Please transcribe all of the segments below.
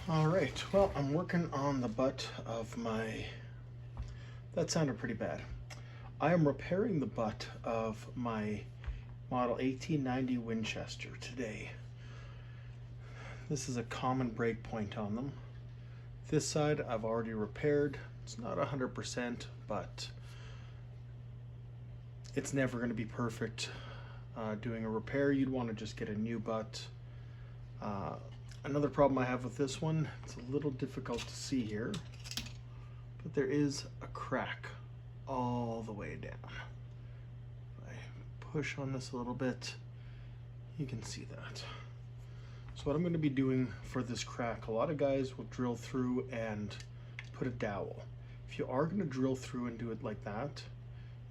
All right, well, I'm working on the butt of my, that sounded pretty bad. I am repairing the butt of my model 1890 Winchester today. This is a common break point on them. This side I've already repaired. It's not 100%, but it's never going to be perfect. Doing a repair, you'd want to just get a new butt. Another problem I have with this one, it's a little difficult to see here, but there is a crack all the way down. If I push on this a little bit, you can see that. So what I'm going to be doing for this crack, a lot of guys will drill through and put a dowel. If you are going to drill through and do it like that,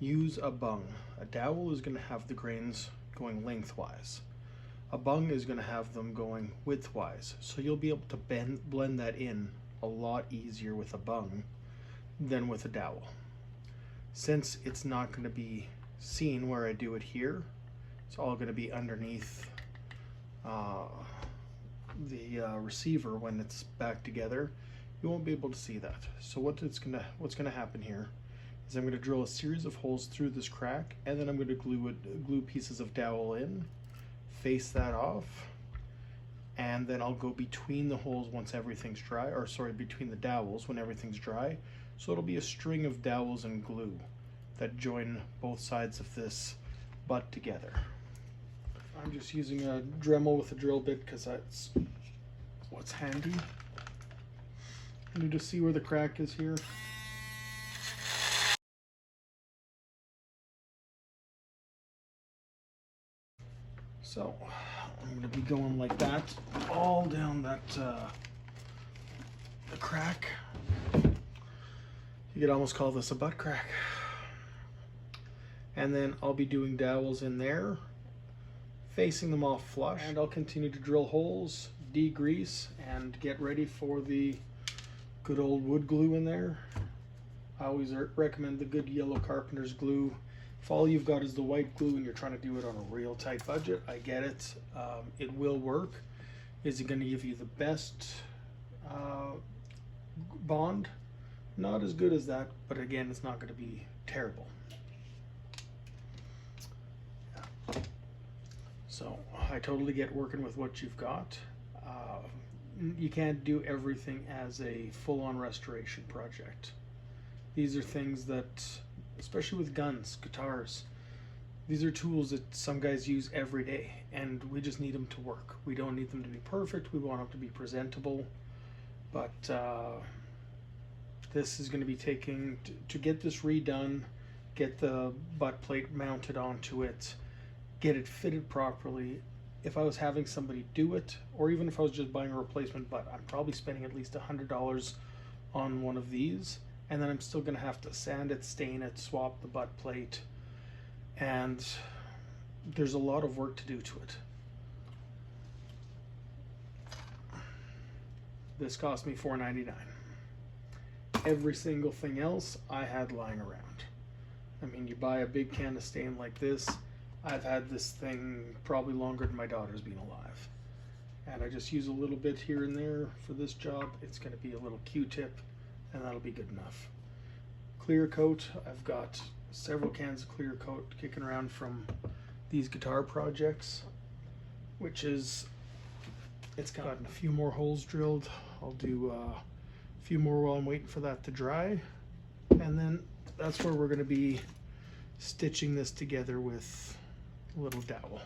use a bung. A dowel is going to have the grains going lengthwise. A bung is going to have them going widthwise, so you'll be able to blend that in a lot easier with a bung than with a dowel. Since it's not going to be seen where I do it here, it's all going to be underneath the receiver when it's back together. You won't be able to see that. So what's going to happen here is I'm going to drill a series of holes through this crack, and then I'm going to glue pieces of dowel in, face that off, and then I'll go between the holes once everything's dry, or sorry, between the dowels when everything's dry. So it'll be a string of dowels and glue that join both sides of this butt together. I'm just using a Dremel with a drill bit because that's what's handy. Can you just see where the crack is here? So I'm going to be going like that all down that the crack. You could almost call this a butt crack. And then I'll be doing dowels in there, facing them off flush, and I'll continue to drill holes, degrease, and get ready for the good old wood glue in there. I always recommend the good yellow carpenter's glue. If all you've got is the white glue and you're trying to do it on a real tight budget, I get it. It will work. Is it going to give you the best bond? Not as good as that, but again, it's not going to be terrible. Yeah. So I totally get working with what you've got. You can't do everything as a full-on restoration project. These are things that, especially with guns, guitars, these are tools that some guys use every day, and we just need them to work. We don't need them to be perfect. We want them to be presentable, but this is going to be taking, to get this redone, get the butt plate mounted onto it, get it fitted properly. If I was having somebody do it, or even if I was just buying a replacement butt, I'm probably spending at least $100 on one of these. And then I'm still going to have to sand it, stain it, swap the butt plate, and there's a lot of work to do to it. This cost me $4.99. Every single thing else I had lying around. I mean, you buy a big can of stain like this. I've had this thing probably longer than my daughter's been alive. And I just use a little bit here and there for this job. It's going to be a little Q-tip, and that'll be good enough. Clear coat, I've got several cans of clear coat kicking around from these guitar projects, which is, it's gotten a few more holes drilled. I'll do a few more while I'm waiting for that to dry, and then that's where we're going to be stitching this together with a little dowel.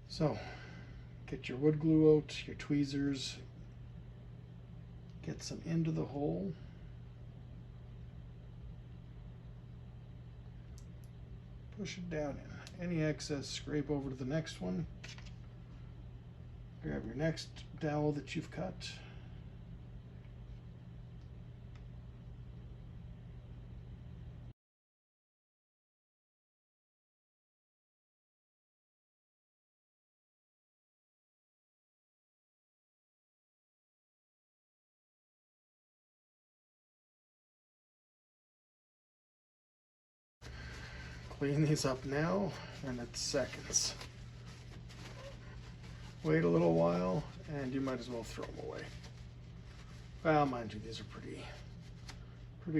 So, get your wood glue out, your tweezers, get some into the hole. Push it down in. Any excess, scrape over to the next one. Grab your next dowel that you've cut. Clean these up now, and it's seconds. Wait a little while, and you might as well throw them away. Well, mind you, these are pretty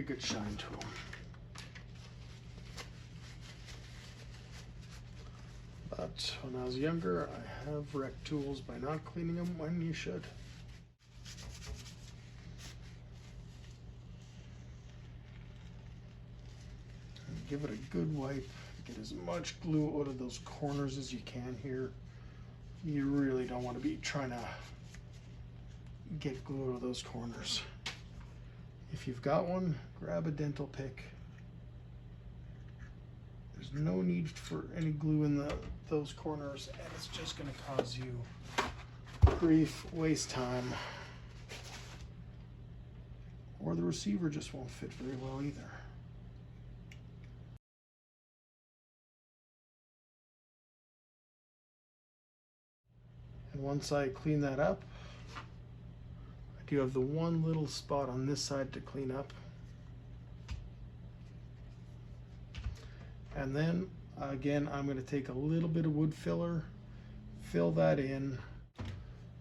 good shine to them. But when I was younger, I have wrecked tools by not cleaning them when you should. And give it a good wipe. Get as much glue out of those corners as you can here. You really don't want to be trying to get glue out of those corners. If you've got one, grab a dental pick. There's no need for any glue in those corners, and it's just going to cause you grief, waste time, or the receiver just won't fit very well either. And once I clean that up, I do have the one little spot on this side to clean up. And then again, I'm going to take a little bit of wood filler, fill that in.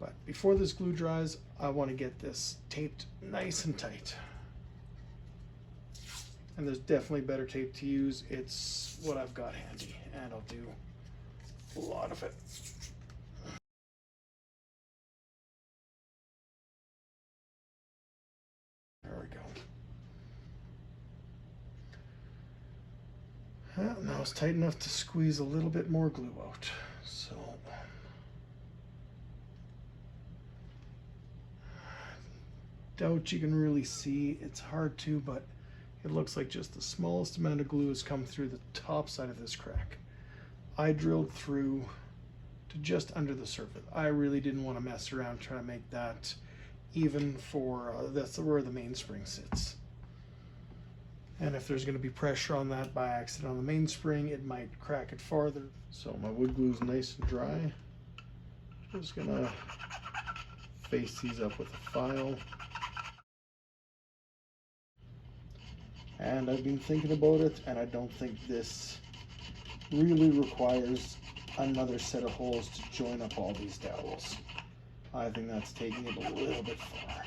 But before this glue dries, I want to get this taped nice and tight. And there's definitely better tape to use. It's what I've got handy, and I'll do a lot of it. There we go. Well, now it's tight enough to squeeze a little bit more glue out. So doubt you can really see. It's hard to, but it looks like just the smallest amount of glue has come through the top side of this crack. I drilled through to just under the surface. I really didn't want to mess around trying to make that even for that's where the mainspring sits. And if there's going to be pressure on that by accident on the mainspring, it might crack it farther. So my wood glue is nice and dry. I'm just going to face these up with a file. And I've been thinking about it, and I don't think this really requires another set of holes to join up all these dowels. I think that's taking it a little bit far.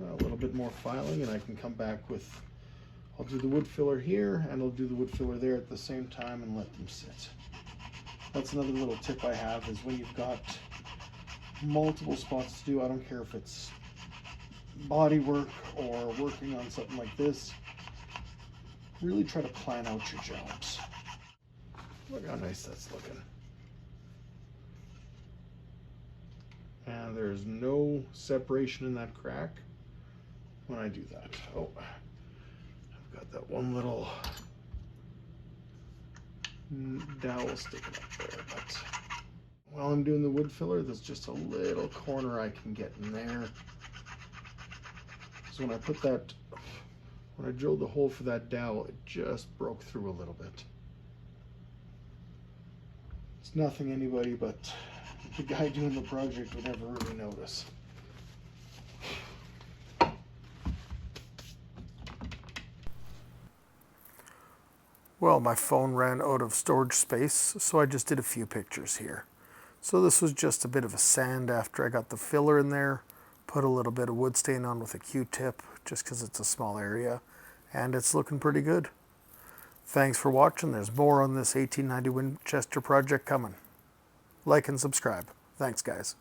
A little bit more filing, and I can come back with, I'll do the wood filler here, and I'll do the wood filler there at the same time and let them sit. That's another little tip I have, is when you've got multiple spots to do, I don't care if it's body work or working on something like this, really try to plan out your jobs. Look how nice that's looking. And there's no separation in that crack when I do that. Oh, I've got that one little dowel sticking up there, but while I'm doing the wood filler, there's just a little corner I can get in there. So when I put that, when I drilled the hole for that dowel, it just broke through a little bit. It's nothing anybody but the guy doing the project would ever really notice. Well, my phone ran out of storage space, so I just did a few pictures here. So this was just a bit of a sand after I got the filler in there, put a little bit of wood stain on with a Q-tip, just because it's a small area, and it's looking pretty good. Thanks for watching. There's more on this 1890 Winchester project coming. Like and subscribe. Thanks, guys.